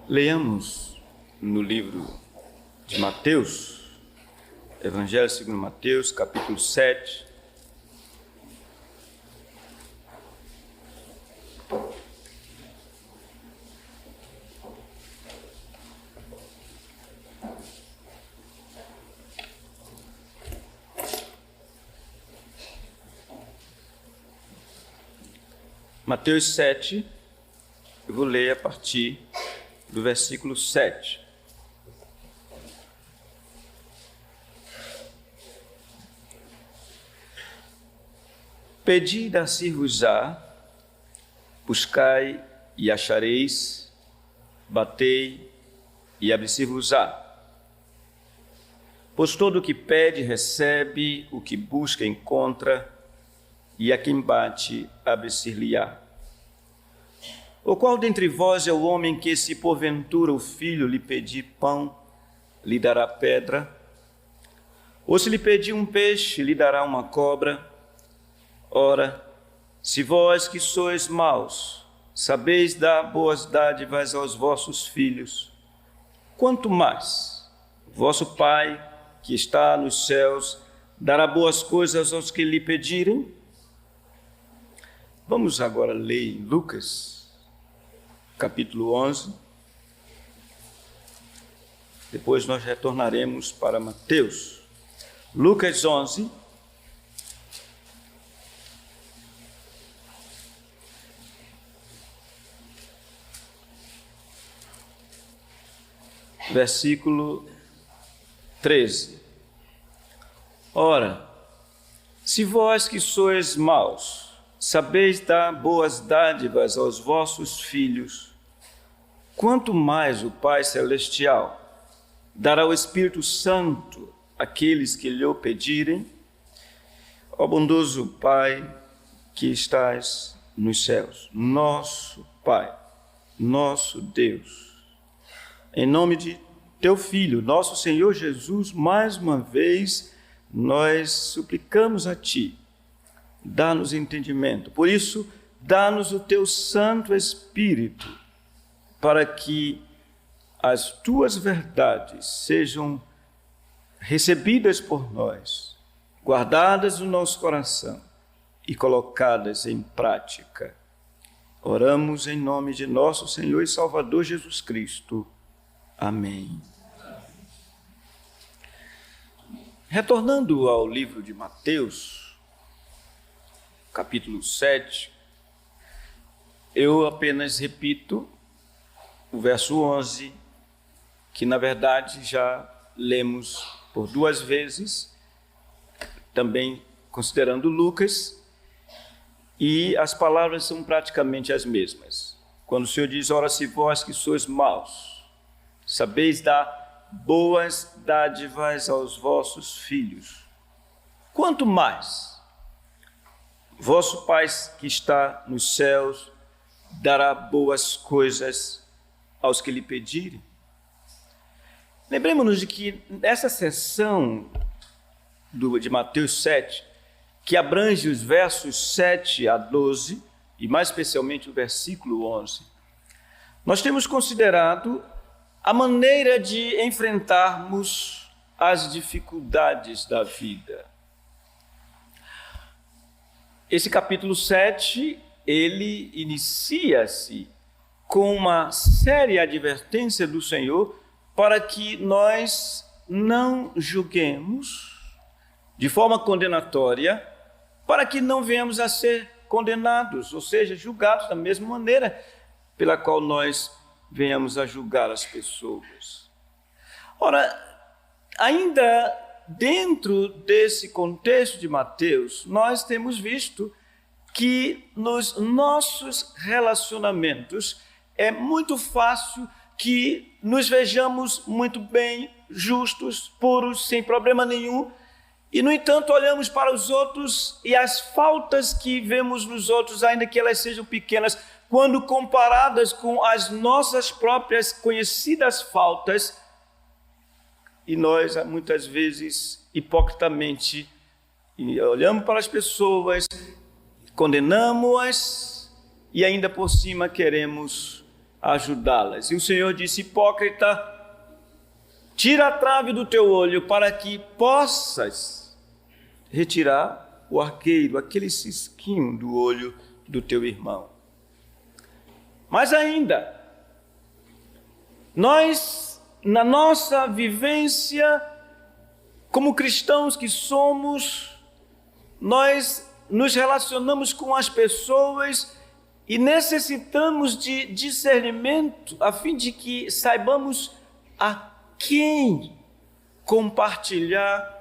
Leiamos no livro de Mateus, Evangelho segundo Mateus, capítulo 7. Mateus 7, eu vou ler a partir do versículo 7. Pedi, dar-se-vos-á, buscai e achareis, batei e abrir-se-vos-á. Pois todo o que pede recebe, o que busca encontra, e a quem bate abre-se-lhe-á. O qual dentre vós é o homem que, se porventura o filho lhe pedir pão, lhe dará pedra? Ou se lhe pedir um peixe, lhe dará uma cobra? Ora, se vós que sois maus, sabeis dar boas dádivas aos vossos filhos, quanto mais vosso Pai, que está nos céus, dará boas coisas aos que lhe pedirem? Vamos agora ler Lucas, capítulo 11. Depois nós retornaremos para Mateus. Lucas 11. Versículo 13. Ora, se vós que sois maus, sabeis dar boas dádivas aos vossos filhos, quanto mais o Pai Celestial dará o Espírito Santo àqueles que lhe o pedirem? Ó bondoso Pai que estás nos céus, nosso Pai, nosso Deus, em nome de teu Filho, nosso Senhor Jesus, mais uma vez nós suplicamos a Ti, dá-nos entendimento. Por isso, dá-nos o teu Santo Espírito, para que as tuas verdades sejam recebidas por nós, guardadas no nosso coração e colocadas em prática. Oramos em nome de nosso Senhor e Salvador Jesus Cristo. Amém. Retornando ao livro de Mateus, capítulo 7, eu apenas repito o verso 11, que na verdade já lemos por duas vezes, também considerando Lucas, e as palavras são praticamente as mesmas. Quando o Senhor diz: ora, se vós que sois maus, sabeis dar boas dádivas aos vossos filhos, quanto mais vosso Pai que está nos céus dará boas coisas aos que lhe pedirem. Lembremos-nos de que nessa seção de Mateus 7, que abrange os versos 7 a 12, e mais especialmente o versículo 11, nós temos considerado a maneira de enfrentarmos as dificuldades da vida. Esse capítulo 7, ele inicia-se com uma séria advertência do Senhor para que nós não julguemos de forma condenatória, para que não venhamos a ser condenados, ou seja, julgados da mesma maneira pela qual nós venhamos a julgar as pessoas. Ora, ainda dentro desse contexto de Mateus, nós temos visto que nos nossos relacionamentos é muito fácil que nos vejamos muito bem, justos, puros, sem problema nenhum, e, no entanto, olhamos para os outros e as faltas que vemos nos outros, ainda que elas sejam pequenas, quando comparadas com as nossas próprias conhecidas faltas, e nós, muitas vezes, hipocritamente, olhamos para as pessoas, condenamos-as e ainda por cima queremos ajudá-las. E o Senhor disse: hipócrita, tira a trave do teu olho para que possas retirar o arqueiro, aquele cisquinho do olho do teu irmão. Mas ainda, nós, na nossa vivência, como cristãos que somos, nós nos relacionamos com as pessoas e necessitamos de discernimento a fim de que saibamos a quem compartilhar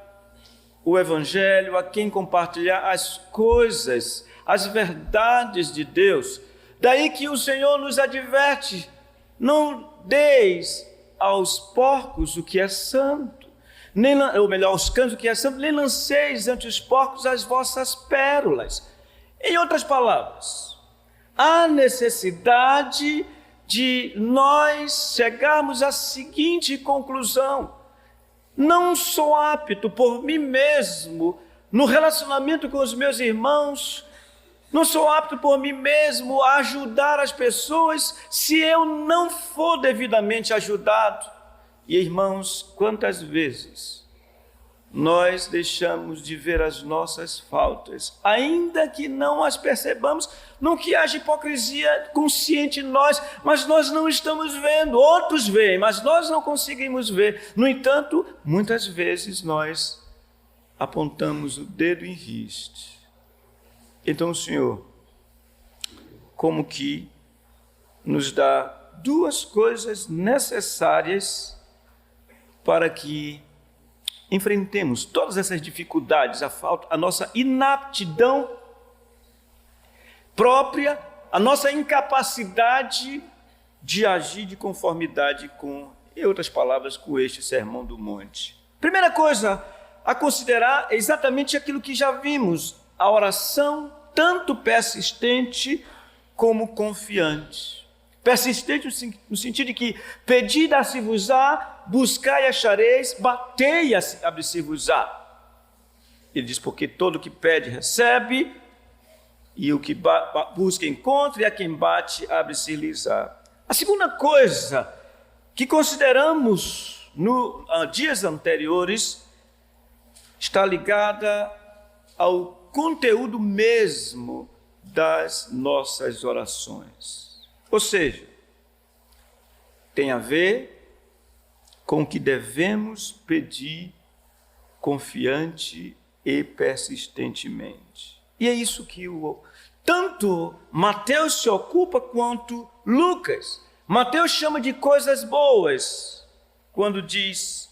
o Evangelho, a quem compartilhar as coisas, as verdades de Deus. Daí que o Senhor nos adverte: não deis aos porcos o que é santo, ou melhor, aos cães o que é santo, nem lanceis entre os porcos as vossas pérolas. Em outras palavras, há necessidade de nós chegarmos à seguinte conclusão: não sou apto por mim mesmo, no relacionamento com os meus irmãos, não sou apto por mim mesmo a ajudar as pessoas se eu não for devidamente ajudado. E irmãos, quantas vezes nós deixamos de ver as nossas faltas, ainda que não as percebamos, não que haja hipocrisia consciente em nós, mas nós não estamos vendo, outros veem, mas nós não conseguimos ver. No entanto, muitas vezes nós apontamos o dedo em riste. Então o Senhor, como que nos dá duas coisas necessárias para que enfrentemos todas essas dificuldades, a falta, a nossa inaptidão própria, a nossa incapacidade de agir de conformidade com, em outras palavras, com este Sermão do Monte. Primeira coisa a considerar é exatamente aquilo que já vimos: a oração tanto persistente como confiante. Persistente no sentido de que pedi dar-se-vos-á, buscai e achareis, batei e abrir-se-vos-á. Ele diz: porque todo o que pede recebe, e o que busca encontra, e a quem bate abre-se-lhes-á. A segunda coisa que consideramos nos dias anteriores está ligada ao conteúdo mesmo das nossas orações. Ou seja, tem a ver com o que devemos pedir confiante e persistentemente. E é isso que tanto Mateus se ocupa quanto Lucas. Mateus chama de coisas boas, quando diz: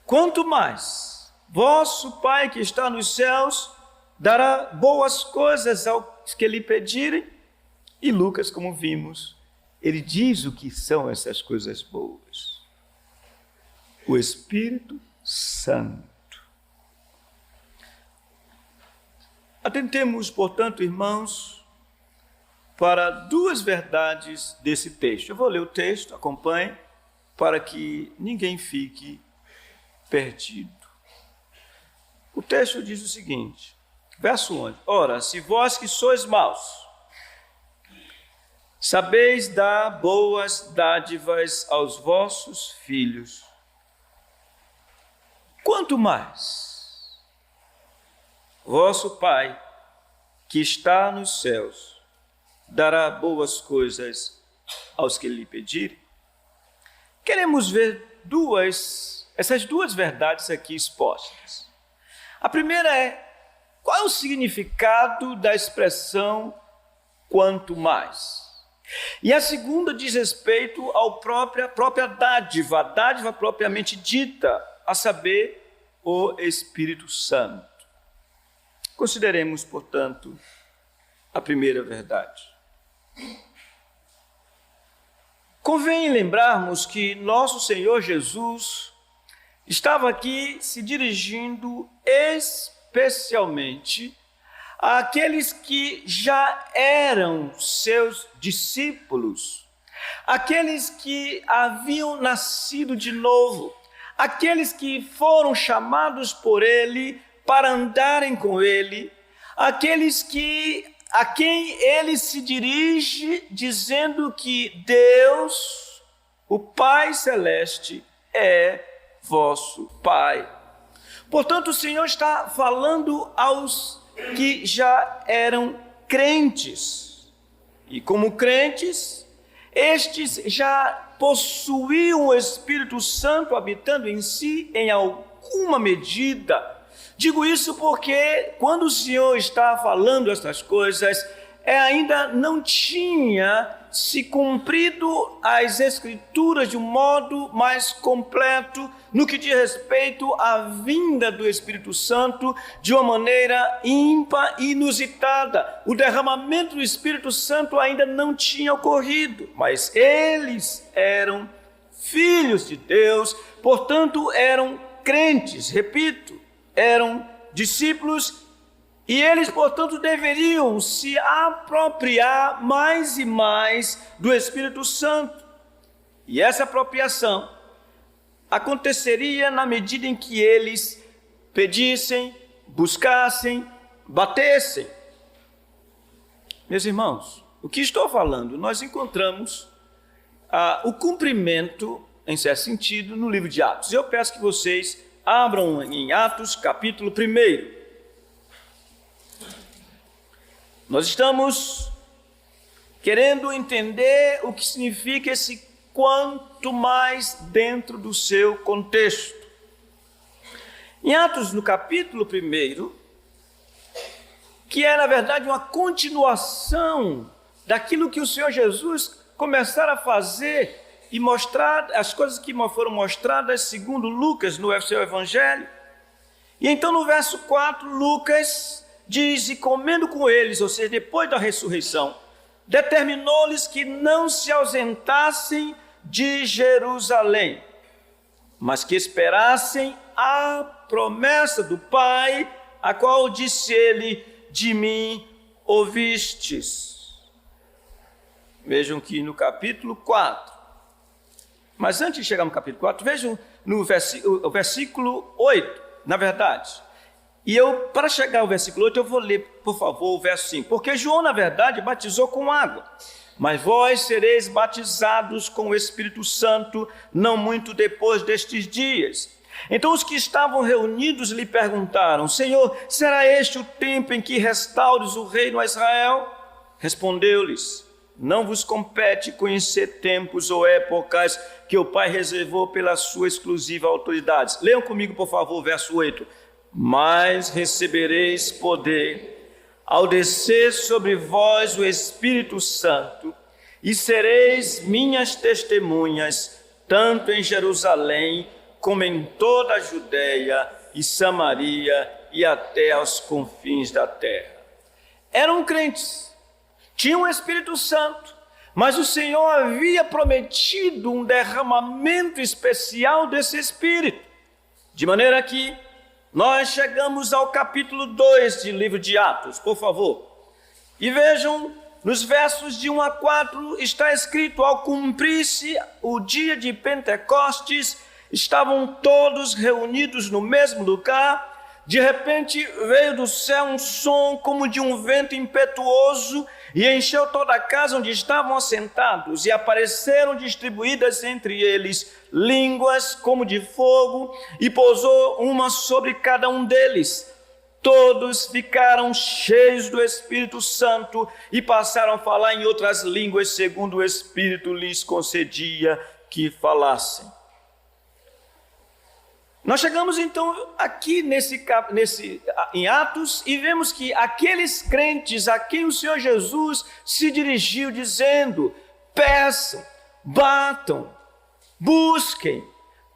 quanto mais vosso Pai que está nos céus dará boas coisas aos que lhe pedirem. E Lucas, como vimos, ele diz o que são essas coisas boas: o Espírito Santo. Atentemos, portanto, irmãos, para duas verdades desse texto. Eu vou ler o texto, acompanhe, para que ninguém fique perdido. O texto diz o seguinte, verso 11: ora, se vós que sois maus, sabeis dar boas dádivas aos vossos filhos, quanto mais vosso Pai, que está nos céus, dará boas coisas aos que lhe pedirem. Queremos ver essas duas verdades aqui expostas. A primeira é: qual é o significado da expressão quanto mais? E a segunda diz respeito à própria dádiva, a dádiva propriamente dita, a saber, o Espírito Santo. Consideremos, portanto, a primeira verdade. Convém lembrarmos que nosso Senhor Jesus estava aqui se dirigindo especialmente àqueles que já eram seus discípulos, aqueles que haviam nascido de novo, aqueles que foram chamados por Ele para andarem com Ele, aqueles que a quem ele se dirige dizendo que Deus, o Pai Celeste, é vosso Pai. Portanto, o Senhor está falando aos que já eram crentes. E como crentes, estes já possuíam o Espírito Santo habitando em si em alguma medida. Digo isso porque quando o Senhor está falando essas coisas, ainda não tinha se cumprido as Escrituras de um modo mais completo no que diz respeito à vinda do Espírito Santo de uma maneira ímpar e inusitada. O derramamento do Espírito Santo ainda não tinha ocorrido, mas eles eram filhos de Deus, portanto eram crentes, repito, eram discípulos. E eles, portanto, deveriam se apropriar mais e mais do Espírito Santo. E essa apropriação aconteceria na medida em que eles pedissem, buscassem, batessem. Meus irmãos, o que estou falando? Nós encontramos o cumprimento, em certo sentido, no livro de Atos. Eu peço que vocês abram em Atos, capítulo 1. Nós estamos querendo entender o que significa esse quanto mais dentro do seu contexto. Em Atos, no capítulo 1, que é, na verdade, uma continuação daquilo que o Senhor Jesus começara a fazer e mostrar as coisas que foram mostradas segundo Lucas no seu Evangelho. E então, no verso 4, Lucas diz: e comendo com eles, ou seja, depois da ressurreição, determinou-lhes que não se ausentassem de Jerusalém, mas que esperassem a promessa do Pai, a qual disse ele: de mim ouvistes. Vejam que no capítulo 4, mas antes de chegar no capítulo 4, vejam no versículo 8, na verdade. E para chegar ao versículo 8, eu vou ler, por favor, o verso 5. Porque João, na verdade, batizou com água, mas vós sereis batizados com o Espírito Santo, não muito depois destes dias. Então os que estavam reunidos lhe perguntaram: Senhor, será este o tempo em que restaures o reino a Israel? Respondeu-lhes: não vos compete conhecer tempos ou épocas que o Pai reservou pela sua exclusiva autoridade. Leiam comigo, por favor, o verso 8. Mas recebereis poder ao descer sobre vós o Espírito Santo, e sereis minhas testemunhas, tanto em Jerusalém, como em toda a Judéia e Samaria e até aos confins da terra. Eram crentes, tinham o Espírito Santo, mas o Senhor havia prometido um derramamento especial desse Espírito, de maneira que nós chegamos ao capítulo 2 do livro de Atos, por favor. E vejam, nos versos de 1 a 4, está escrito: ao cumprir-se o dia de Pentecostes, estavam todos reunidos no mesmo lugar. De repente veio do céu um som como de um vento impetuoso e encheu toda a casa onde estavam assentados, e apareceram distribuídas entre eles línguas como de fogo, e pousou uma sobre cada um deles. Todos ficaram cheios do Espírito Santo e passaram a falar em outras línguas, segundo o Espírito lhes concedia que falassem. Nós chegamos então aqui em Atos e vemos que aqueles crentes a quem o Senhor Jesus se dirigiu dizendo: peçam, batam, busquem,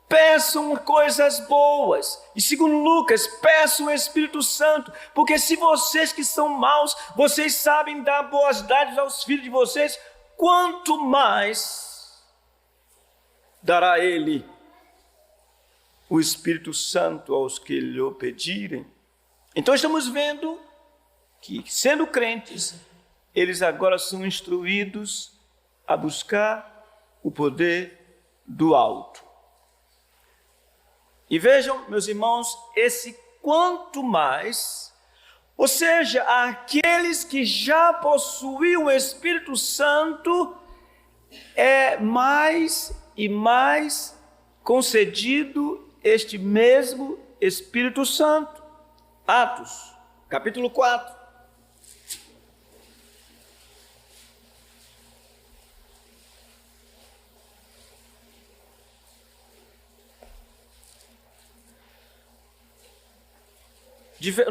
peçam coisas boas. E segundo Lucas, peçam o Espírito Santo, porque se vocês que são maus, vocês sabem dar boas dádivas aos filhos de vocês, quanto mais dará Ele o Espírito Santo aos que lhe o pedirem. Então estamos vendo que, sendo crentes, eles agora são instruídos a buscar o poder do alto. E vejam, meus irmãos, esse quanto mais Ou seja, aqueles que já possuíam o Espírito Santo, é mais e mais concedido este mesmo Espírito Santo. Atos, capítulo 4.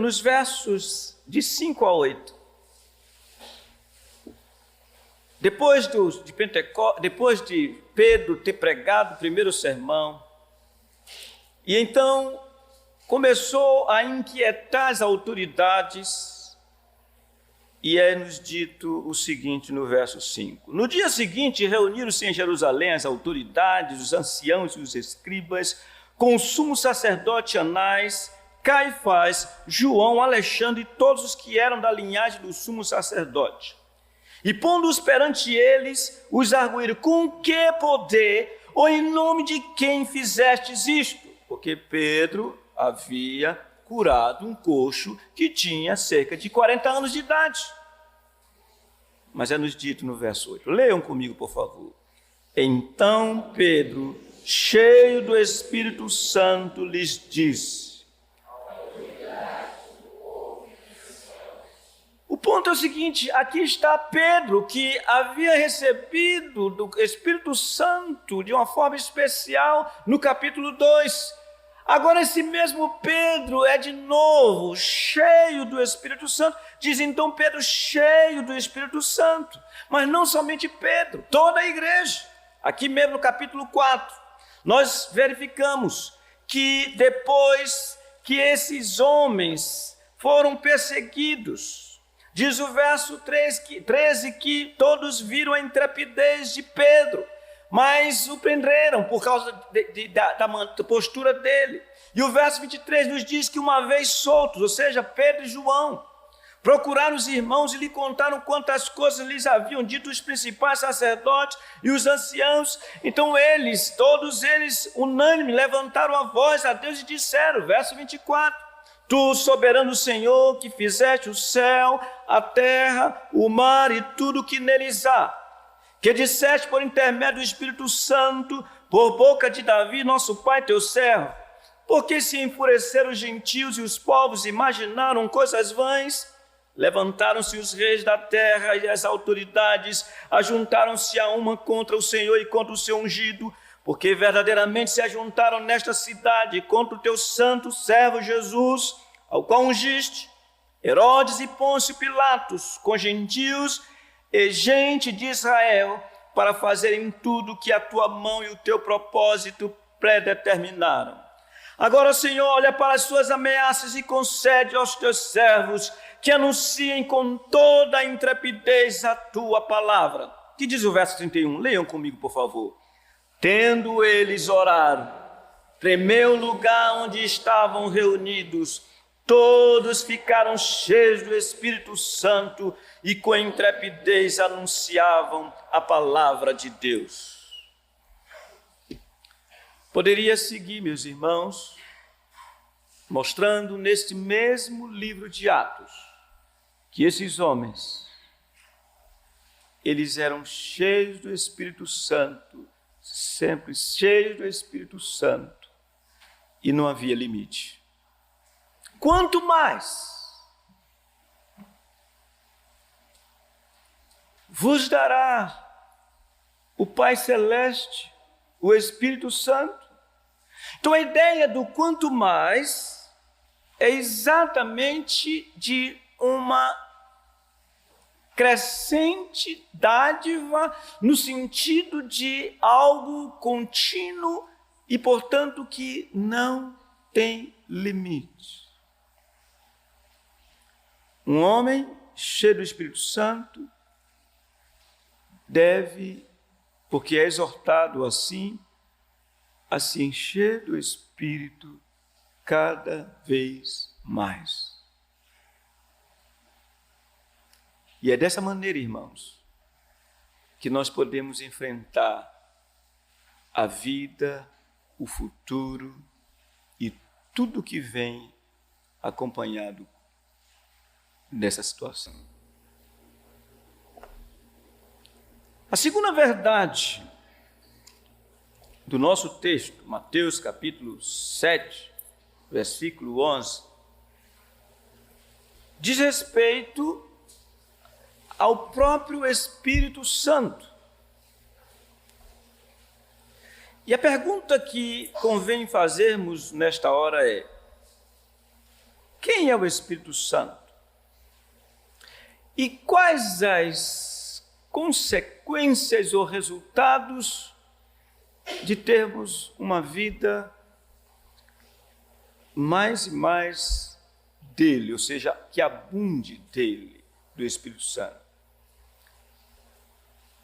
Nos versos de 5 a 8. Depois de Pedro ter pregado o primeiro sermão, e então começou a inquietar as autoridades, e é-nos dito o seguinte no verso 5. No dia seguinte, reuniram-se em Jerusalém as autoridades, os anciãos e os escribas, com o sumo sacerdote Anás, Caifás, João, Alexandre e todos os que eram da linhagem do sumo sacerdote. E pondo-os perante eles, os arguíram: com que poder ou em nome de quem fizestes isto? Porque Pedro havia curado um coxo que tinha cerca de 40 anos de idade. Mas é-nos dito no verso 8. Leiam comigo, por favor. Então Pedro, cheio do Espírito Santo, lhes disse. O ponto é o seguinte: aqui está Pedro, que havia recebido do Espírito Santo de uma forma especial no capítulo 2. Agora esse mesmo Pedro é de novo cheio do Espírito Santo. Diz então Pedro, cheio do Espírito Santo. Mas não somente Pedro, toda a igreja. Aqui mesmo no capítulo 4, nós verificamos que depois que esses homens foram perseguidos, diz o verso 13 que todos viram a intrepidez de Pedro, mas o prenderam por causa da postura dele. E o verso 23 nos diz que uma vez soltos, ou seja, Pedro e João, procuraram os irmãos e lhe contaram quantas coisas lhes haviam dito os principais sacerdotes e os anciãos. Então todos eles, unânime, levantaram a voz a Deus e disseram, verso 24, Tu, soberano Senhor, que fizeste o céu, a terra, o mar e tudo o que neles há, que disseste por intermédio do Espírito Santo, por boca de Davi, nosso pai, teu servo, porque se enfureceram os gentios e os povos imaginaram coisas vãs, levantaram-se os reis da terra e as autoridades, ajuntaram-se a uma contra o Senhor e contra o seu ungido, porque verdadeiramente se ajuntaram nesta cidade contra o teu santo servo Jesus, ao qual ungiste, Herodes e Pôncio Pilatos, com gentios e gente de Israel, para fazerem tudo que a tua mão e o teu propósito predeterminaram. Agora, Senhor, olha para as suas ameaças e concede aos teus servos que anunciem com toda a intrepidez a tua palavra. Que diz o verso 31? Leiam comigo, por favor. Tendo eles orado, tremeu o lugar onde estavam reunidos, todos ficaram cheios do Espírito Santo e com intrepidez anunciavam a palavra de Deus. Poderia seguir, meus irmãos, mostrando neste mesmo livro de Atos, que esses homens, eles eram cheios do Espírito Santo, sempre cheios do Espírito Santo, e não havia limite. Quanto mais vos dará o Pai Celeste, o Espírito Santo. Então a ideia do quanto mais é exatamente de uma crescente dádiva no sentido de algo contínuo e, portanto, que não tem limite. Um homem cheio do Espírito Santo deve, porque é exortado assim, a se encher do Espírito cada vez mais. E é dessa maneira, irmãos, que nós podemos enfrentar a vida, o futuro e tudo que vem acompanhado dessa situação. A segunda verdade do nosso texto, Mateus capítulo 7, versículo 11, diz respeito ao próprio Espírito Santo. E a pergunta que convém fazermos nesta hora é: quem é o Espírito Santo? E quais as consequências ou resultados de termos uma vida mais e mais dele, ou seja, que abunde dele, do Espírito Santo?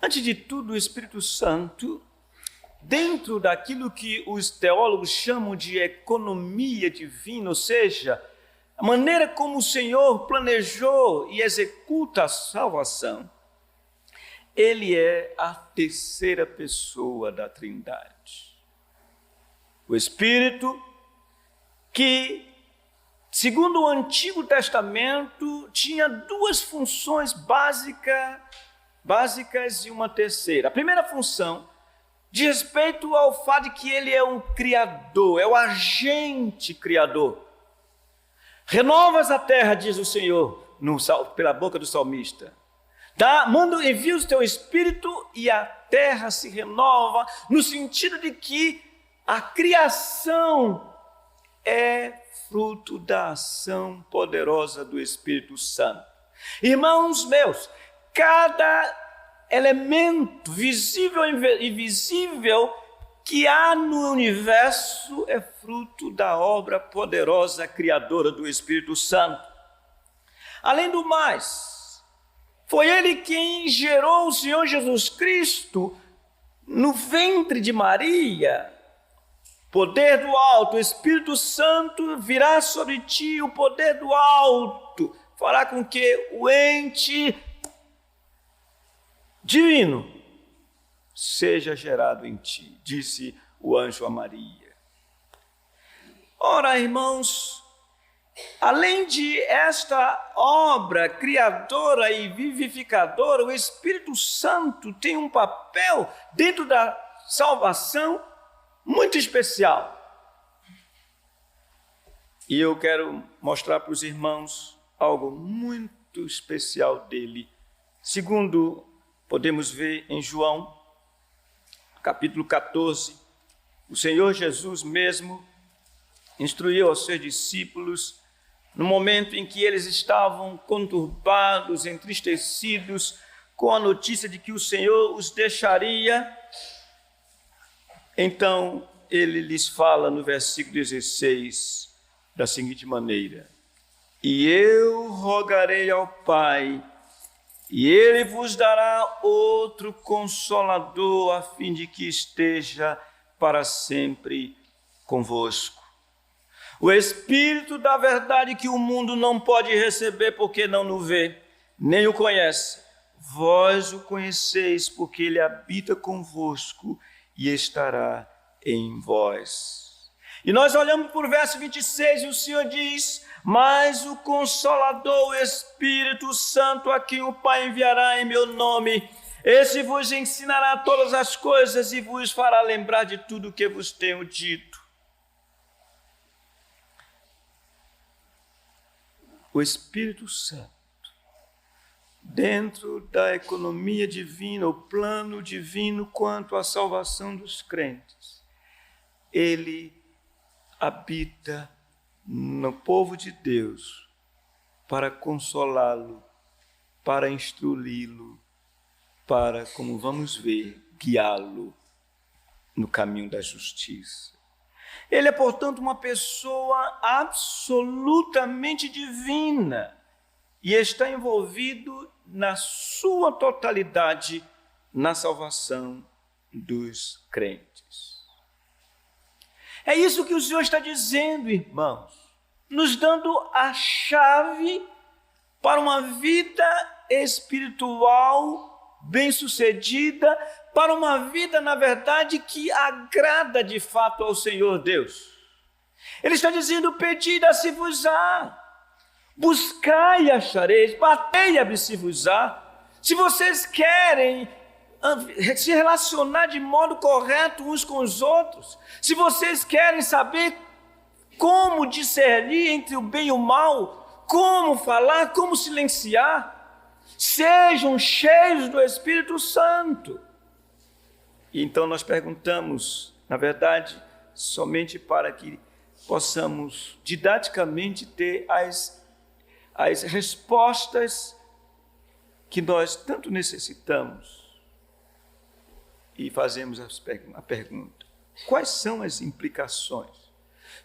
Antes de tudo, o Espírito Santo, dentro daquilo que os teólogos chamam de economia divina, ou seja, a maneira como o Senhor planejou e executa a salvação, ele é a terceira pessoa da Trindade. O Espírito que, segundo o Antigo Testamento, tinha duas funções básicas e uma terceira. A primeira função diz respeito ao fato de que ele é um criador, é o agente criador. Renovas a terra, diz o Senhor, pela boca do salmista. Envia o teu Espírito e a terra se renova, no sentido de que a criação é fruto da ação poderosa do Espírito Santo. Irmãos meus, cada elemento visível e invisível que há no universo é fruto da obra poderosa criadora do Espírito Santo. Além do mais, foi ele quem gerou o Senhor Jesus Cristo no ventre de Maria. Poder do alto, o Espírito Santo virá sobre ti, o poder do alto fará com que o ente divino seja gerado em ti, disse o anjo a Maria. Ora, irmãos, além de esta obra criadora e vivificadora, o Espírito Santo tem um papel dentro da salvação muito especial. E eu quero mostrar para os irmãos algo muito especial dele. Segundo podemos ver em João, capítulo 14, o Senhor Jesus mesmo instruiu aos seus discípulos no momento em que eles estavam conturbados, entristecidos, com a notícia de que o Senhor os deixaria. Então, ele lhes fala no versículo 16, da seguinte maneira: e eu rogarei ao Pai, e ele vos dará outro Consolador, a fim de que esteja para sempre convosco. O Espírito da verdade que o mundo não pode receber porque não o vê, nem o conhece. Vós o conheceis porque ele habita convosco e estará em vós. E nós olhamos para o verso 26 e o Senhor diz: mas o Consolador, o Espírito Santo, a quem o Pai enviará em meu nome, esse vos ensinará todas as coisas e vos fará lembrar de tudo o que vos tenho dito. O Espírito Santo, dentro da economia divina, o plano divino quanto à salvação dos crentes, ele habita no povo de Deus para consolá-lo, para instruí-lo, para, como vamos ver, guiá-lo no caminho da justiça. Ele é, portanto, uma pessoa absolutamente divina e está envolvido na sua totalidade na salvação dos crentes. É isso que o Senhor está dizendo, irmãos, nos dando a chave para uma vida espiritual bem-sucedida, para uma vida, na verdade, que agrada de fato ao Senhor Deus. Ele está dizendo: pedi, dá-se-vos-á. Buscai e achareis, batei e abri-se-vos-á. Se vocês querem se relacionar de modo correto uns com os outros, se vocês querem saber como discernir entre o bem e o mal, como falar, como silenciar, sejam cheios do Espírito Santo. E então nós perguntamos, na verdade, somente para que possamos didaticamente ter as respostas que nós tanto necessitamos, e fazemos a pergunta: quais são as implicações?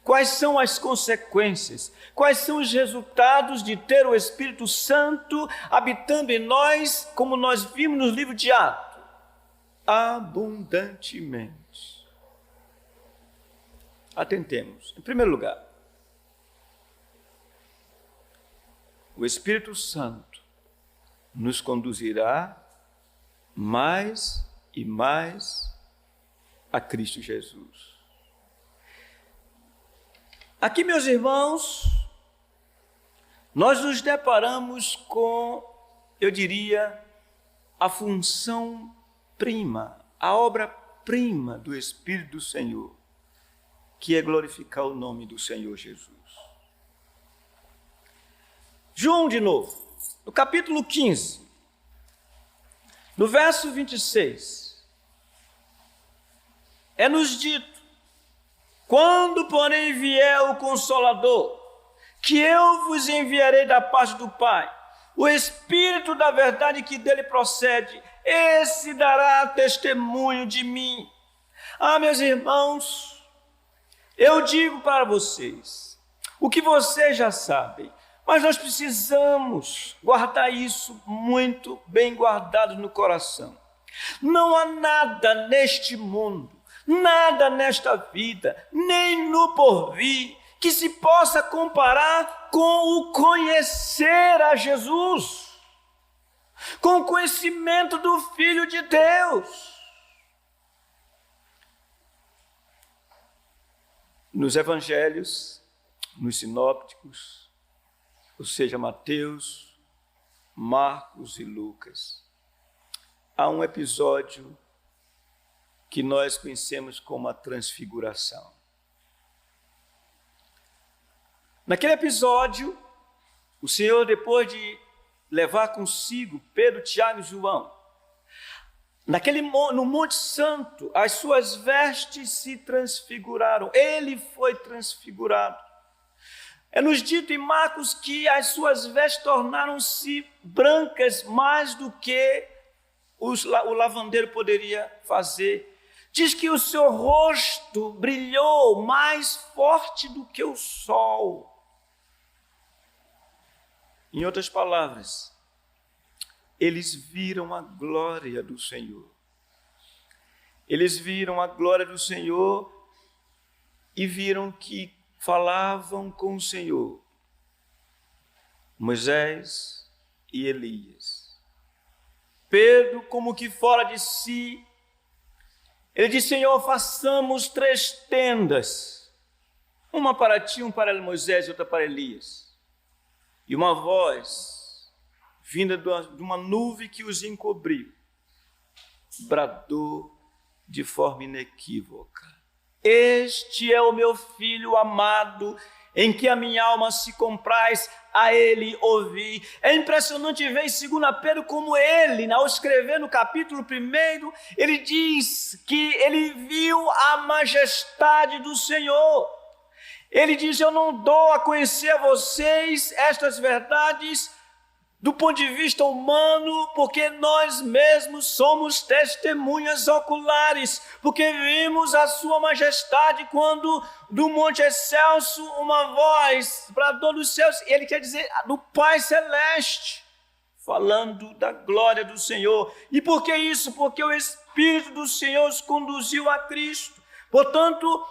Quais são as consequências? Quais são os resultados de ter o Espírito Santo habitando em nós, como nós vimos no livro de Atos? Abundantemente. Atentemos. Em primeiro lugar, o Espírito Santo nos conduzirá mais e mais a Cristo Jesus. Aqui, meus irmãos, nós nos deparamos com, eu diria, a função prima, a obra-prima do Espírito do Senhor, que é glorificar o nome do Senhor Jesus. João, de novo, no capítulo 15, no verso 26, é-nos dito: quando, porém, vier o Consolador, que eu vos enviarei da parte do Pai, o Espírito da verdade que dele procede, esse dará testemunho de mim. Ah, meus irmãos, eu digo para vocês o que vocês já sabem, mas nós precisamos guardar isso muito bem guardado no coração. Não há nada neste mundo, nada nesta vida, nem no porvir, que se possa comparar com o conhecer a Jesus, com o conhecimento do Filho de Deus. Nos evangelhos, nos sinópticos, ou seja, Mateus, Marcos e Lucas, há um episódio que nós conhecemos como a transfiguração. Naquele episódio, o Senhor, depois de levar consigo Pedro, Tiago e João, no Monte Santo, as suas vestes se transfiguraram, ele foi transfigurado. É-nos dito em Marcos que as suas vestes tornaram-se brancas mais do que o lavandeiro poderia fazer. Diz que o seu rosto brilhou mais forte do que o sol. Em outras palavras, eles viram a glória do Senhor. Eles viram a glória do Senhor e viram que falavam com o Senhor Moisés e Elias. Pedro, como que fora de si, ele disse: Senhor, façamos 3 tendas, uma para ti, uma para Moisés e outra para Elias. E uma voz, vinda de uma nuvem que os encobriu, bradou de forma inequívoca: este é o meu filho amado, em que a minha alma se compraz, a ele ouvi. É impressionante ver em 2 Pedro como ele, ao escrever no capítulo 1, ele diz que ele viu a majestade do Senhor. Ele diz: eu não dou a conhecer a vocês estas verdades do ponto de vista humano, porque nós mesmos somos testemunhas oculares, porque vimos a sua majestade quando do Monte Excelso uma voz bradou dos céus. Ele quer dizer do Pai Celeste, falando da glória do Senhor. E por que isso? Porque o Espírito do Senhor os conduziu a Cristo. Portanto,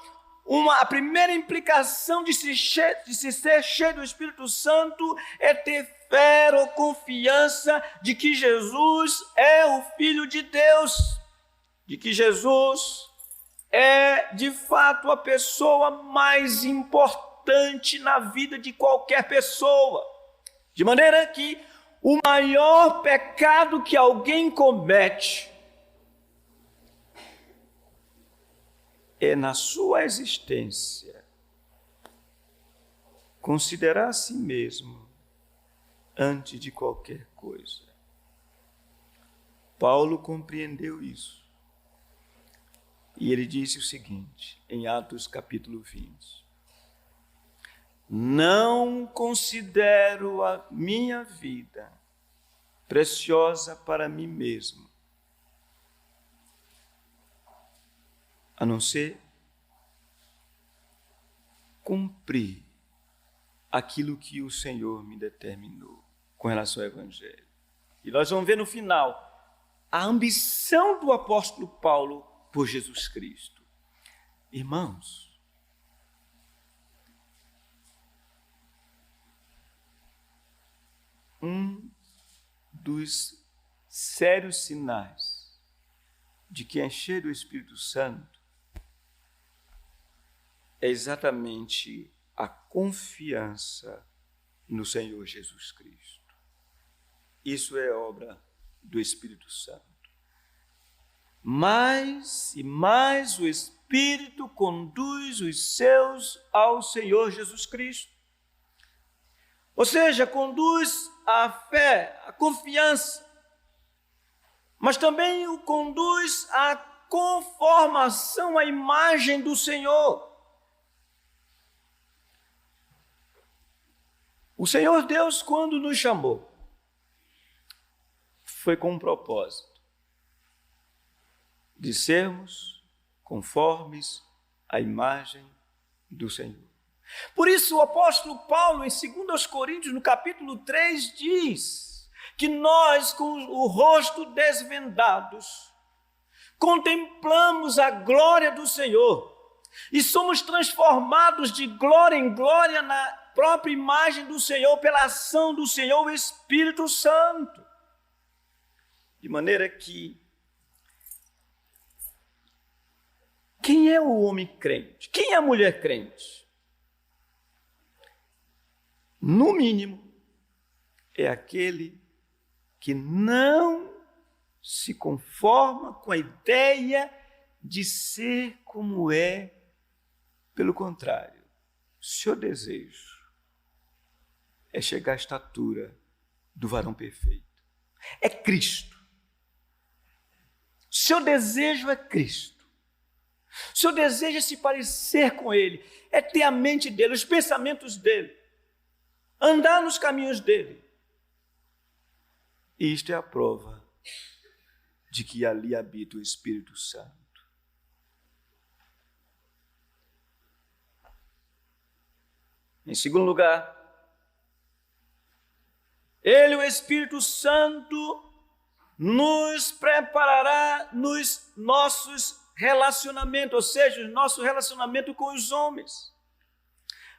a primeira implicação de se ser cheio do Espírito Santo é ter fé ou confiança de que Jesus é o Filho de Deus, de que Jesus é de fato a pessoa mais importante na vida de qualquer pessoa. De maneira que o maior pecado que alguém comete é, na sua existência, considerar a si mesmo antes de qualquer coisa. Paulo compreendeu isso. E ele disse o seguinte, em Atos capítulo 20. Não considero a minha vida preciosa para mim mesmo, a não ser cumprir aquilo que o Senhor me determinou com relação ao Evangelho. E nós vamos ver no final a ambição do apóstolo Paulo por Jesus Cristo. Irmãos, um dos sérios sinais de que é cheio do Espírito Santo é exatamente a confiança no Senhor Jesus Cristo. Isso é obra do Espírito Santo. Mais e mais o Espírito conduz os seus ao Senhor Jesus Cristo. Ou seja, conduz a fé, a confiança, mas também o conduz à conformação à imagem do Senhor. O Senhor Deus, quando nos chamou, foi com um propósito de sermos conformes à imagem do Senhor. Por isso o apóstolo Paulo, em 2 Coríntios, no capítulo 3, diz que nós, com o rosto desvendados, contemplamos a glória do Senhor e somos transformados de glória em glória na própria imagem do Senhor, pela ação do Senhor, o Espírito Santo. De maneira que, quem é o homem crente? Quem é a mulher crente? No mínimo, é aquele que não se conforma com a ideia de ser como é. Pelo contrário, seu desejo é chegar à estatura do varão perfeito. É Cristo. Seu desejo é Cristo. Seu desejo é se parecer com Ele, é ter a mente dele, os pensamentos dele, andar nos caminhos dele. E isto é a prova de que ali habita o Espírito Santo. Em segundo lugar, Ele, o Espírito Santo, nos preparará nos nossos relacionamentos, ou seja, o nosso relacionamento com os homens.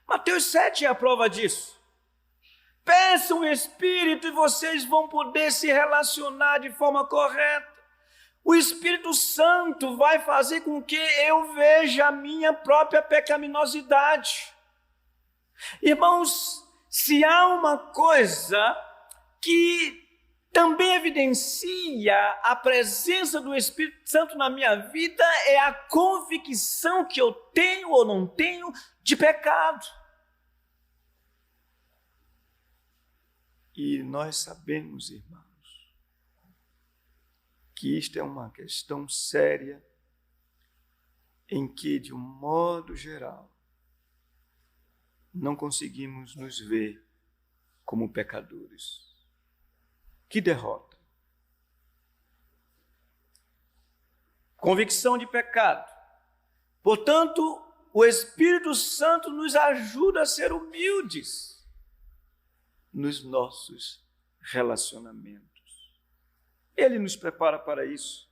Mateus 7 é a prova disso. Peçam o Espírito e vocês vão poder se relacionar de forma correta. O Espírito Santo vai fazer com que eu veja a minha própria pecaminosidade. Irmãos, se há uma coisa que também evidencia a presença do Espírito Santo na minha vida, é a convicção que eu tenho ou não tenho de pecado. E nós sabemos, irmãos, que isto é uma questão séria em que, de um modo geral, não conseguimos nos ver como pecadores. Que derrota! Convicção de pecado. Portanto, o Espírito Santo nos ajuda a ser humildes nos nossos relacionamentos. Ele nos prepara para isso.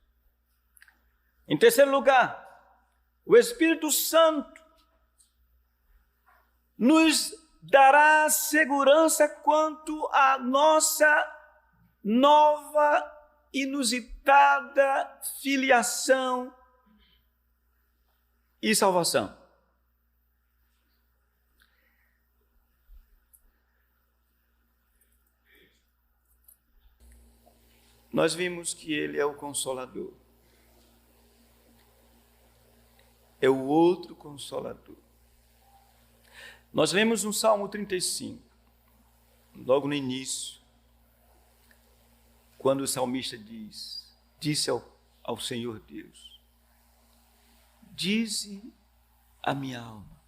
Em terceiro lugar, o Espírito Santo nos dará segurança quanto à nossa nova, inusitada filiação e salvação. nós vimos que ele é o Consolador. É o outro Consolador. Nós vemos no Salmo 35, logo no início, quando o salmista disse ao Senhor Deus: dize a minha alma,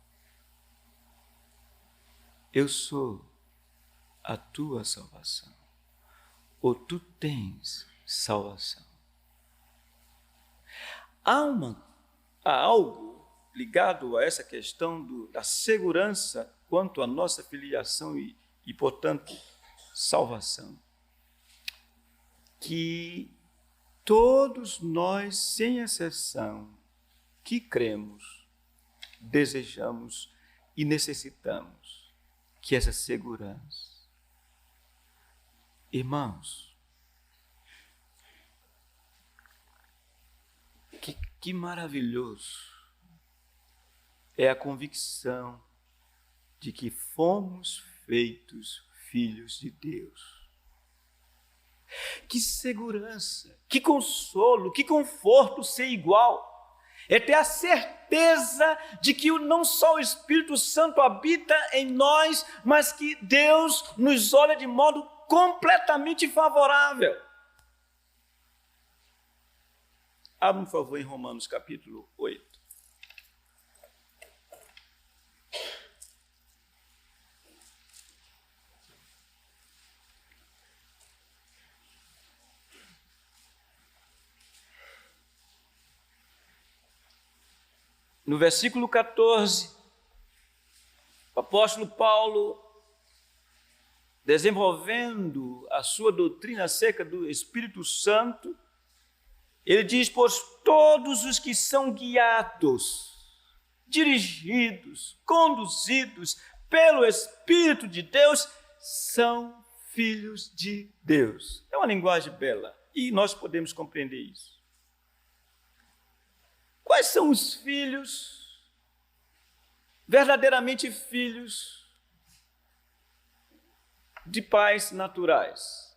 eu sou a tua salvação, ou tu tens salvação. Há algo ligado a essa questão da segurança quanto à nossa filiação e, portanto, salvação, que todos nós, sem exceção, que cremos, desejamos e necessitamos, que essa segurança. Irmãos, que maravilhoso é a convicção de que fomos feitos filhos de Deus. Que segurança, que consolo, que conforto sem igual. É ter a certeza de que não só o Espírito Santo habita em nós, mas que Deus nos olha de modo completamente favorável. Abra, por favor, em Romanos capítulo 8. No versículo 14, o apóstolo Paulo, desenvolvendo a sua doutrina acerca do Espírito Santo, ele diz: pois todos os que são guiados, dirigidos, conduzidos pelo Espírito de Deus, são filhos de Deus. É uma linguagem bela e nós podemos compreender isso. Quais são os filhos, verdadeiramente filhos de pais naturais?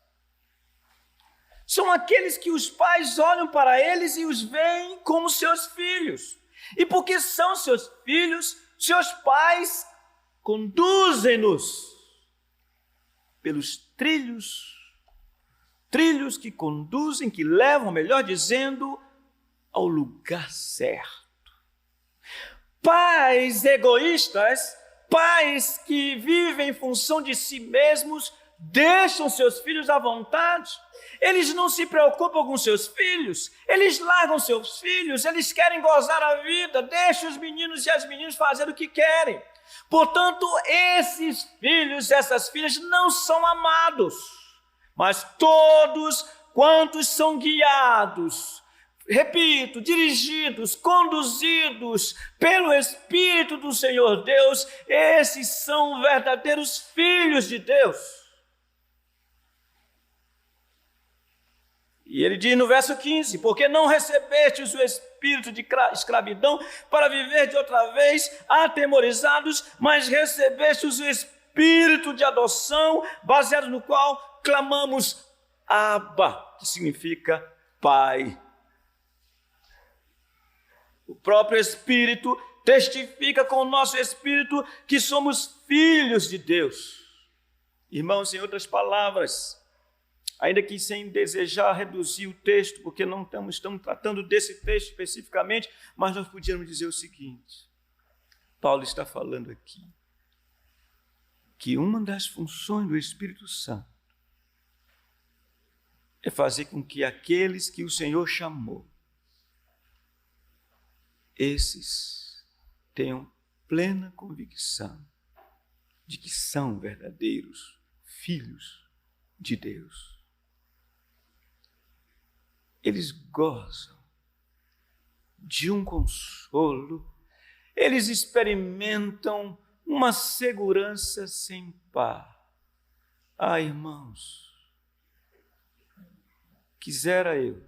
São aqueles que os pais olham para eles e os veem como seus filhos. E porque são seus filhos, seus pais conduzem-nos pelos trilhos que conduzem, que levam, melhor dizendo, ao lugar certo. Pais egoístas, pais que vivem em função de si mesmos, deixam seus filhos à vontade. Eles não se preocupam com seus filhos, eles largam seus filhos, eles querem gozar a vida, deixam os meninos e as meninas fazer o que querem. Portanto, esses filhos, essas filhas não são amados, mas todos quantos são guiados, repito, dirigidos, conduzidos pelo Espírito do Senhor Deus, esses são verdadeiros filhos de Deus. E ele diz no verso 15: porque não recebestes o espírito de escravidão para viver de outra vez atemorizados, mas recebestes o espírito de adoção, baseado no qual clamamos Abba, que significa Pai. O próprio Espírito testifica com o nosso espírito que somos filhos de Deus. Irmãos, em outras palavras, ainda que sem desejar reduzir o texto, porque não estamos tratando desse texto especificamente, mas nós podíamos dizer o seguinte: Paulo está falando aqui que uma das funções do Espírito Santo é fazer com que aqueles que o Senhor chamou, esses tenham plena convicção de que são verdadeiros filhos de Deus. Eles gozam de um consolo, eles experimentam uma segurança sem par. Ah, irmãos, quisera eu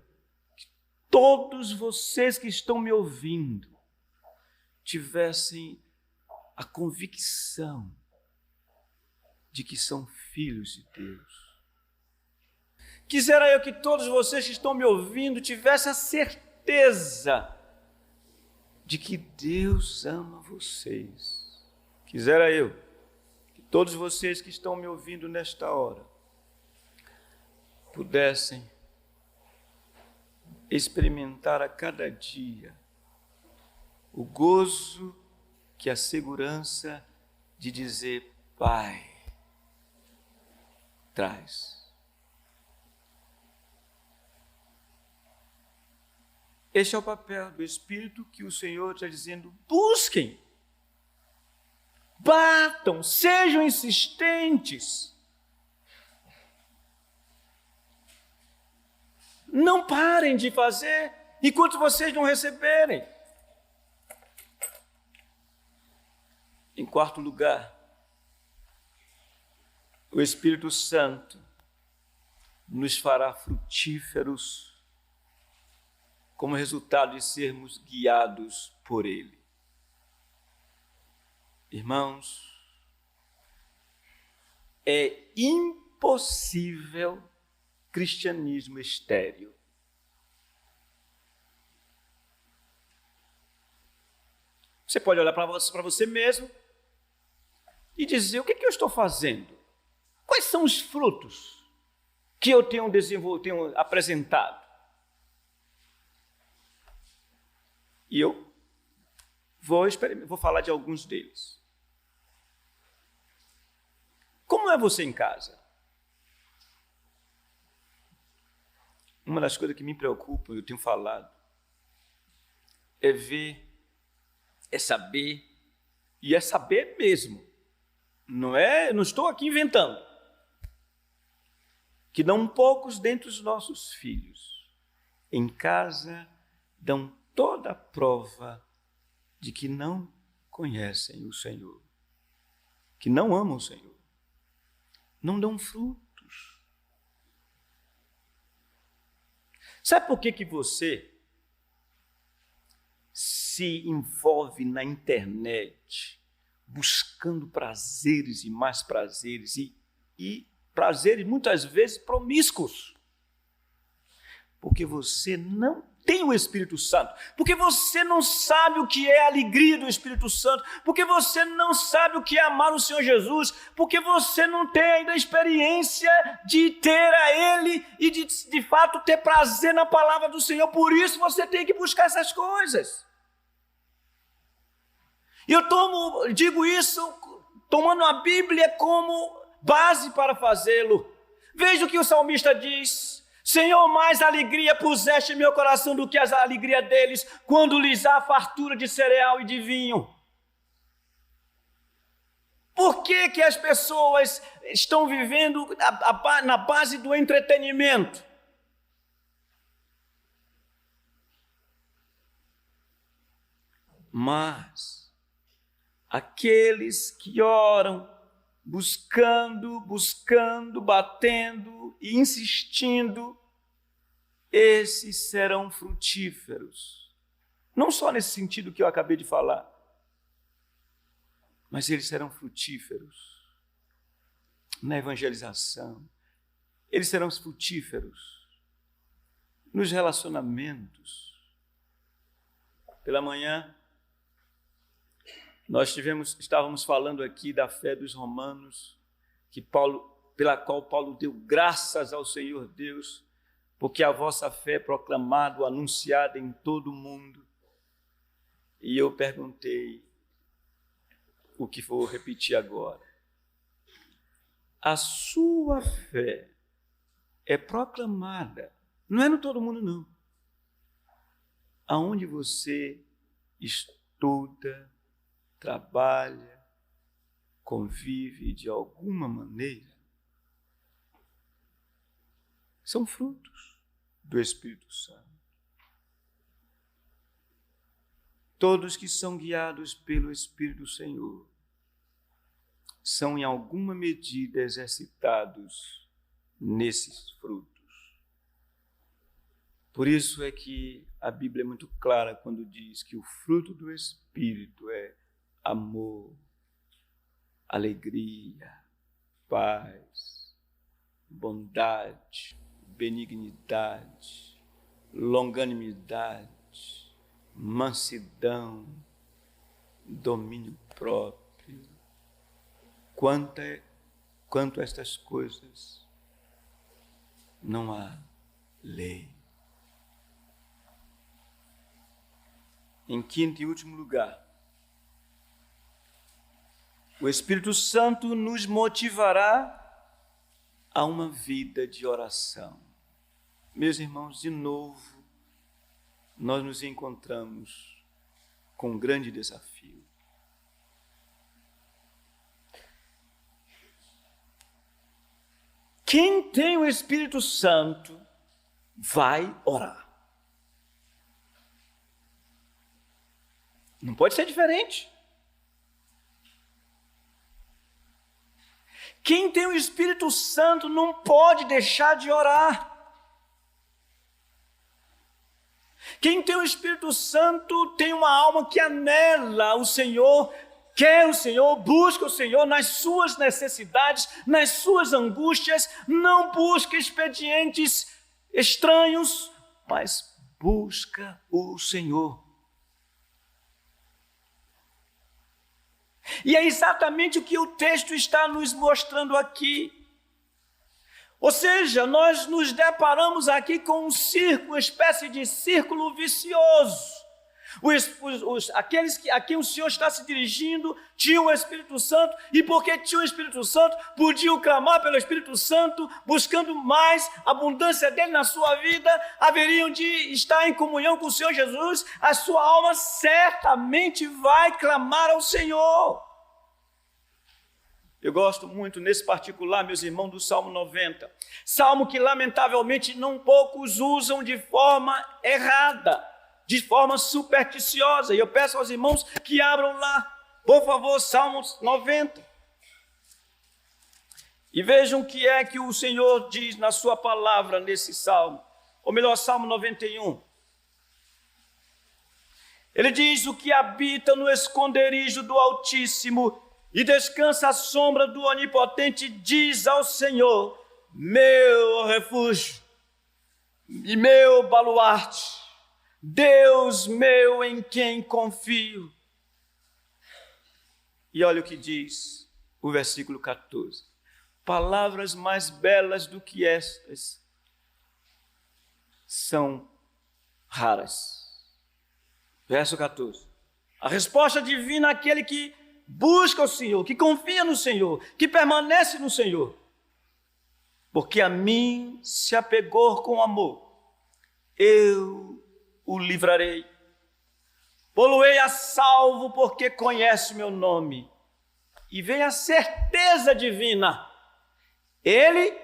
que todos vocês que estão me ouvindo tivessem a convicção de que são filhos de Deus. Quisera eu que todos vocês que estão me ouvindo tivessem a certeza de que Deus ama vocês. Quisera eu que todos vocês que estão me ouvindo nesta hora pudessem experimentar a cada dia o gozo que a segurança de dizer Pai traz. Este é o papel do Espírito que o Senhor está dizendo: busquem, batam, sejam insistentes. Não parem de fazer enquanto vocês não receberem. Em quarto lugar, o Espírito Santo nos fará frutíferos como resultado de sermos guiados por Ele. Irmãos, é impossível cristianismo estéril. Você pode olhar para você mesmo e dizer: o que eu estou fazendo? Quais são os frutos que eu tenho apresentado? E eu vou falar de alguns deles. Como é você em casa? Uma das coisas que me preocupa, eu tenho falado, é ver, é saber, e é saber mesmo. Não estou aqui inventando. Que não poucos dentre os nossos filhos, em casa, dão toda a prova de que não conhecem o Senhor, que não amam o Senhor, não dão frutos. Sabe por que você se envolve na internet buscando prazeres e mais prazeres e prazeres muitas vezes promíscuos? Porque você não tem o Espírito Santo, porque você não sabe o que é a alegria do Espírito Santo, porque você não sabe o que é amar o Senhor Jesus, porque você não tem ainda a experiência de ter a Ele e de fato ter prazer na palavra do Senhor. Por isso você tem que buscar essas coisas. E eu digo isso tomando a Bíblia como base para fazê-lo. Veja o que o salmista diz: Senhor, mais alegria puseste em meu coração do que a alegria deles, quando lhes há fartura de cereal e de vinho. Por que as pessoas estão vivendo na base do entretenimento? Mas aqueles que oram, buscando, batendo e insistindo, esses serão frutíferos. Não só nesse sentido que eu acabei de falar, mas eles serão frutíferos na evangelização, eles serão frutíferos nos relacionamentos. Pela manhã, nós estávamos falando aqui da fé dos romanos, pela qual Paulo deu graças ao Senhor Deus, porque a vossa fé é proclamada, anunciada em todo o mundo. E eu perguntei o que vou repetir agora. A sua fé é proclamada, não é no todo mundo, não. Aonde você estuda, trabalha, convive de alguma maneira, são frutos do Espírito Santo. Todos que são guiados pelo Espírito do Senhor são em alguma medida exercitados nesses frutos. Por isso é que a Bíblia é muito clara quando diz que o fruto do Espírito é amor, alegria, paz, bondade, benignidade, longanimidade, mansidão, domínio próprio. Quanto a estas coisas, não há lei. Em quinto e último lugar, o Espírito Santo nos motivará a uma vida de oração. Meus irmãos, de novo, nós nos encontramos com um grande desafio. Quem tem o Espírito Santo vai orar. Não pode ser diferente. Quem tem o Espírito Santo não pode deixar de orar. Quem tem o Espírito Santo tem uma alma que anela o Senhor, quer o Senhor, busca o Senhor nas suas necessidades, nas suas angústias, não busca expedientes estranhos, mas busca o Senhor. E é exatamente o que o texto está nos mostrando aqui. Ou seja, nós nos deparamos aqui com um círculo, uma espécie de círculo vicioso. Aqueles a quem o Senhor está se dirigindo tinham o Espírito Santo, e porque tinham o Espírito Santo, podiam clamar pelo Espírito Santo, buscando mais abundância dele na sua vida, haveriam de estar em comunhão com o Senhor Jesus, a sua alma certamente vai clamar ao Senhor. Eu gosto muito, nesse particular, meus irmãos, do Salmo 90. Salmo que, lamentavelmente, não poucos usam de forma errada, de forma supersticiosa. E eu peço aos irmãos que abram lá, por favor, Salmo 90. E vejam o que é que o Senhor diz na sua palavra nesse salmo. Ou melhor, Salmo 91. Ele diz: o que habita no esconderijo do Altíssimo e descansa à sombra do Onipotente, diz ao Senhor: meu refúgio e meu baluarte, Deus meu em quem confio. E olha o que diz o versículo 14. Palavras mais belas do que estas são raras. Verso 14. A resposta divina àquele que busca o Senhor, que confia no Senhor, que permanece no Senhor. Porque a mim se apegou com amor, eu o livrarei. Pô-lo-ei a salvo, porque conhece o meu nome. E vem a certeza divina: ele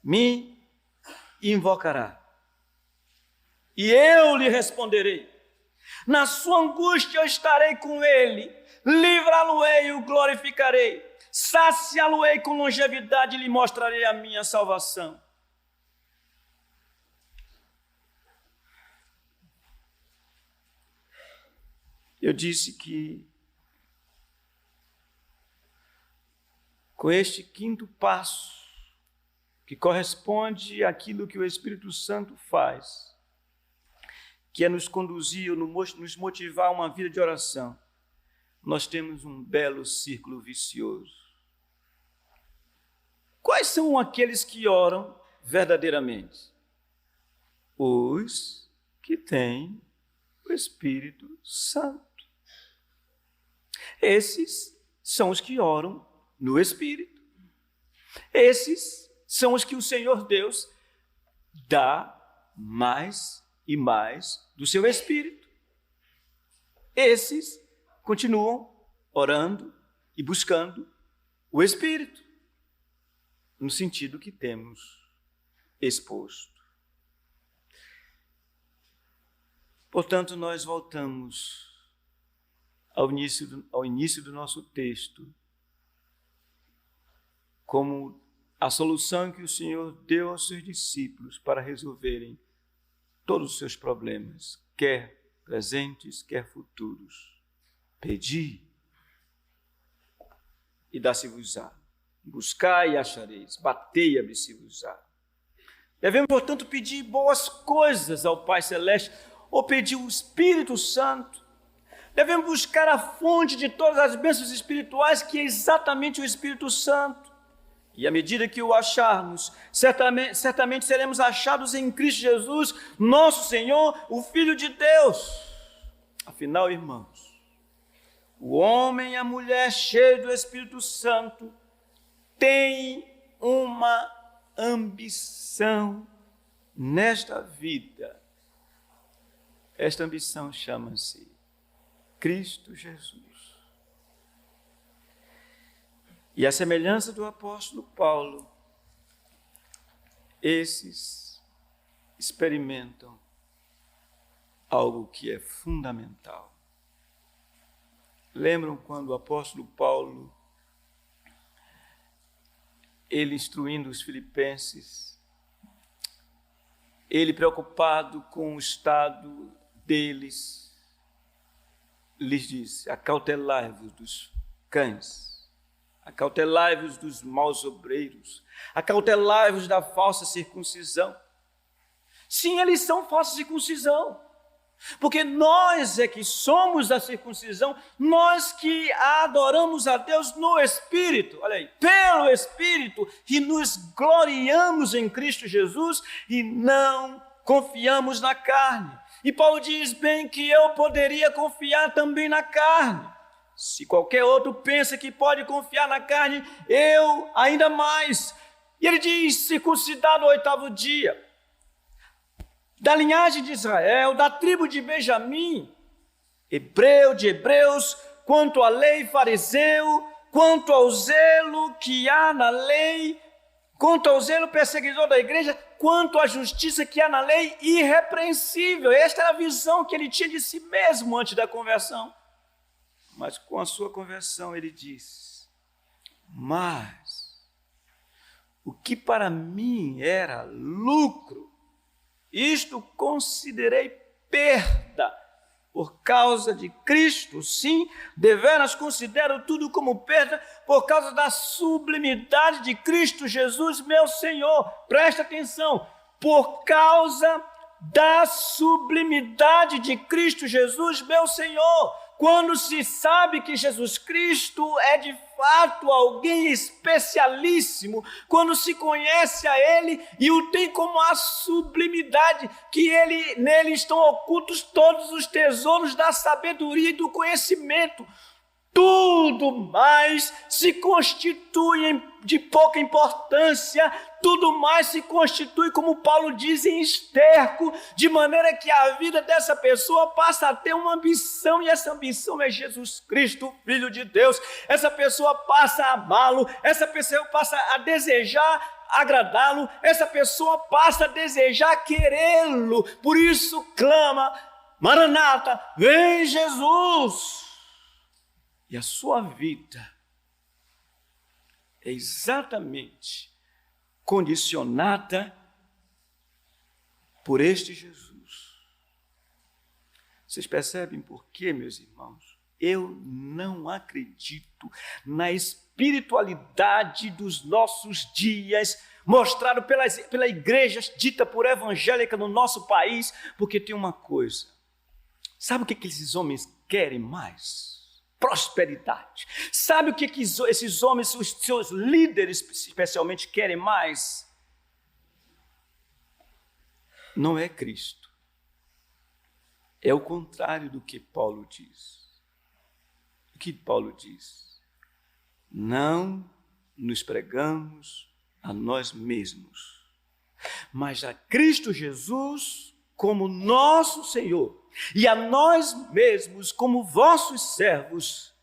me invocará, e eu lhe responderei. Na sua angústia eu estarei com ele, livrá-lo-ei e o glorificarei, saciá-lo-ei com longevidade e lhe mostrarei a minha salvação. Eu disse que com este quinto passo, que corresponde àquilo que o Espírito Santo faz, que é nos conduzir, nos motivar a uma vida de oração, nós temos um belo círculo vicioso. Quais são aqueles que oram verdadeiramente? Os que têm o Espírito Santo. Esses são os que oram no Espírito. Esses são os que o Senhor Deus dá mais e mais do seu Espírito. Esses continuam orando e buscando o Espírito, no sentido que temos exposto. Portanto, nós voltamos ao início do nosso texto, como a solução que o Senhor deu aos seus discípulos para resolverem todos os seus problemas, quer presentes, quer futuros. Pedi e dá-se-vos-á. Buscai e achareis. Batei e abri-se-vos-á. Devemos, portanto, pedir boas coisas ao Pai Celeste, ou pedir o Espírito Santo. Devemos buscar a fonte de todas as bênçãos espirituais, que é exatamente o Espírito Santo. E à medida que o acharmos, certamente seremos achados em Cristo Jesus, nosso Senhor, o Filho de Deus. Afinal, irmãos, o homem e a mulher cheios do Espírito Santo têm uma ambição nesta vida. Esta ambição chama-se Cristo Jesus. E a semelhança do apóstolo Paulo, esses experimentam algo que é fundamental. Lembram quando o apóstolo Paulo, ele instruindo os filipenses, ele preocupado com o estado deles, lhes disse: acautelai-vos dos cães, acautelai-vos dos maus obreiros, acautelai-vos da falsa circuncisão. Sim, eles são falsa circuncisão, porque nós é que somos a circuncisão, nós que adoramos a Deus no Espírito, olha aí, pelo Espírito, e nos gloriamos em Cristo Jesus e não confiamos na carne. E Paulo diz bem que eu poderia confiar também na carne. Se qualquer outro pensa que pode confiar na carne, eu ainda mais. E ele diz: circuncidado ao 8º dia, da linhagem de Israel, da tribo de Benjamim, hebreu de hebreus, quanto à lei fariseu, quanto ao zelo que há na lei, quanto ao zelo perseguidor da igreja, quanto à justiça que há na lei, irrepreensível. Esta era a visão que ele tinha de si mesmo antes da conversão. Mas com a sua conversão ele diz: mas o que para mim era lucro, isto considerei perda por causa de Cristo. Sim, deveras considero tudo como perda por causa da sublimidade de Cristo Jesus, meu Senhor. Presta atenção, por causa da sublimidade de Cristo Jesus, meu Senhor. Quando se sabe que Jesus Cristo é de fato alguém especialíssimo, quando se conhece a Ele e o tem como a sublimidade, que nele estão ocultos todos os tesouros da sabedoria e do conhecimento, tudo mais se constitui de pouca importância, tudo mais se constitui, como Paulo diz, em esterco, de maneira que a vida dessa pessoa passa a ter uma ambição, e essa ambição é Jesus Cristo, Filho de Deus. Essa pessoa passa a amá-lo, essa pessoa passa a desejar agradá-lo, essa pessoa passa a desejar querê-lo, por isso clama: Maranata, vem Jesus! E a sua vida é exatamente condicionada por este Jesus. Vocês percebem por quê, meus irmãos? Eu não acredito na espiritualidade dos nossos dias, mostrado pela igreja dita por evangélica no nosso país, porque tem uma coisa. Sabe o que esses homens querem mais? Prosperidade. Sabe o que esses homens, os seus líderes especialmente, querem mais? Não é Cristo. É o contrário do que Paulo diz. O que Paulo diz? Não nos pregamos a nós mesmos, mas a Cristo Jesus como nosso Senhor, e a nós mesmos como vossos servos.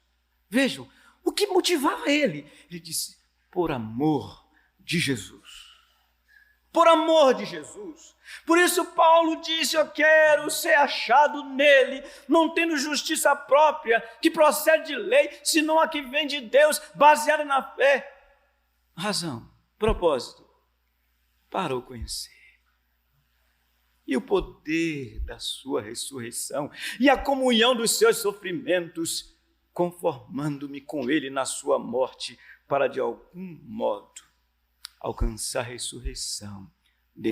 Vejam, o que motivava ele? Ele disse: por amor de Jesus. Por amor de Jesus. Por isso Paulo disse: eu quero ser achado nele, não tendo justiça própria, que procede de lei, senão a que vem de Deus, baseada na fé. Razão, propósito, para o conhecer. E o poder da sua ressurreição, e a comunhão dos seus sofrimentos, conformando-me com ele na sua morte, para de algum modo alcançar a ressurreição